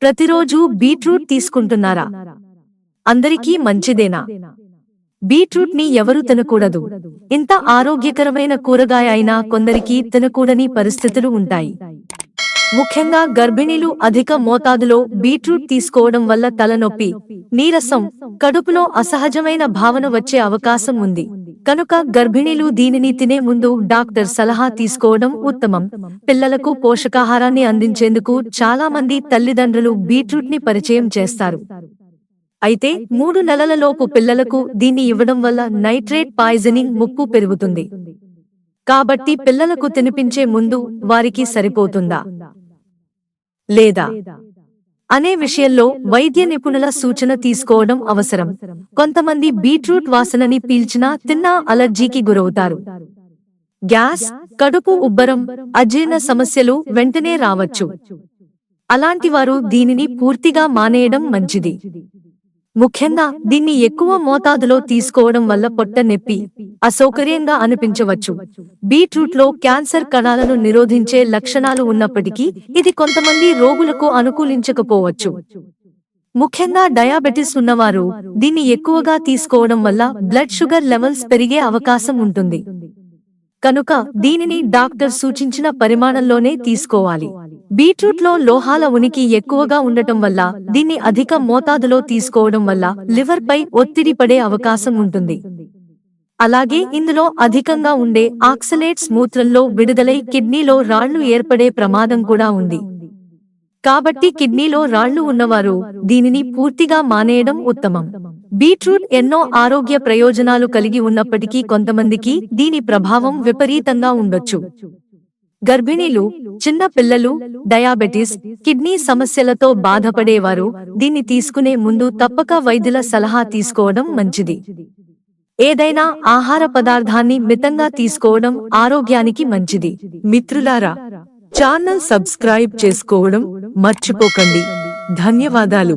ప్రతిరోజు బీట్రూట్ తీసుకుంటున్నారా? అందరికీ మంచిదేనా? బీట్రూట్ ని ఎవరు తినకూడదు. ఇంత ఆరోగ్యకరమైన కూరగాయ అయినా కొందరికి తినకూడని పరిస్థితులు ఉంటాయి. ముఖ్యంగా గర్భిణీలు అధిక మోతాదులో బీట్రూట్ తీసుకోవడం వల్ల తలనొప్పి, నీరసం, కడుపులో అసహజమైన భావన వచ్చే అవకాశం ఉంది. కనుక గర్భిణీలు దీనిని తినే ముందు డాక్టర్ సలహా తీసుకోవడం ఉత్తమం. పిల్లలకు పోషకాహారాన్ని అందించేందుకు చాలా మంది తల్లిదండ్రులు బీట్రూట్ ని పరిచయం చేస్తారు. అయితే 3 నెలలలోపు పిల్లలకు దీన్ని ఇవ్వడం వల్ల నైట్రేట్ పాయిజనింగ్ ముప్పు పెరుగుతుంది. కాబట్టి పిల్లలకు తినిపించే ముందు వారికి సరిపోతుందా లేదా అనే విషయంలో వైద్య నిపుణుల సూచన తీసుకోవడం అవసరం. కొంతమంది బీట్రూట్ వాసనని పీల్చినా తిన్నా అలర్జీకి గురవుతారు. గ్యాస్, కడుపు ఉబ్బరం, అజీర్ణ సమస్యలు వెంటనే రావచ్చు. అలాంటివారు దీనిని పూర్తిగా మానేయడం మంచిది. ముఖ్యంగా దీన్ని ఎక్కువ మోతాదులో తీసుకోవడం వల్ల పొట్ట నొప్పి, అసౌకర్యంగా అనిపించవచ్చు. బీట్రూట్లో క్యాన్సర్ కణాలను నిరోధించే లక్షణాలు ఉన్నప్పటికీ ఇది కొంతమంది రోగులకు అనుకూలించకపోవచ్చు. ముఖ్యంగా డయాబెటిస్ ఉన్నవారు దీన్ని ఎక్కువగా తీసుకోవడం వల్ల బ్లడ్ షుగర్ లెవెల్స్ పెరిగే అవకాశం ఉంటుంది. కనుక దీనిని డాక్టర్ సూచించిన పరిమాణంలోనే తీసుకోవాలి. బీట్రూట్లో లోహాల ఉనికి ఎక్కువగా ఉండటం వల్ల దీన్ని అధిక మోతాదులో తీసుకోవడం వల్ల లివర్ పై ఒత్తిడి పడే అవకాశం ఉంటుంది. అలాగే ఇందులో అధికంగా ఉండే ఆక్సలేట్స్ మూత్రంలో విడుదలై కిడ్నీలో రాళ్లు ఏర్పడే ప్రమాదం కూడా ఉంది. కాబట్టి కిడ్నీలో రాళ్లు ఉన్నవారు దీనిని పూర్తిగా మానేయడం ఉత్తమం. బీట్రూట్ ఎన్నో ఆరోగ్య ప్రయోజనాలు కలిగి ఉన్నప్పటికీ కొంతమందికి దీని ప్రభావం విపరీతంగా ఉండొచ్చు. గర్భిణీలు, చిన్న పిల్లలు, డయాబెటిస్, కిడ్నీ సమస్యలతో బాధపడేవారు దీన్ని తీసుకునే ముందు తప్పక వైద్యుల సలహా తీసుకోవడం మంచిది. ఏదైనా ఆహార పదార్థాన్ని మితంగా తీసుకోవడం ఆరోగ్యానికి మంచిది. మిత్రులారా, ఛానల్ సబ్స్క్రైబ్ చేసుకోవడం మర్చిపోకండి. ధన్యవాదాలు.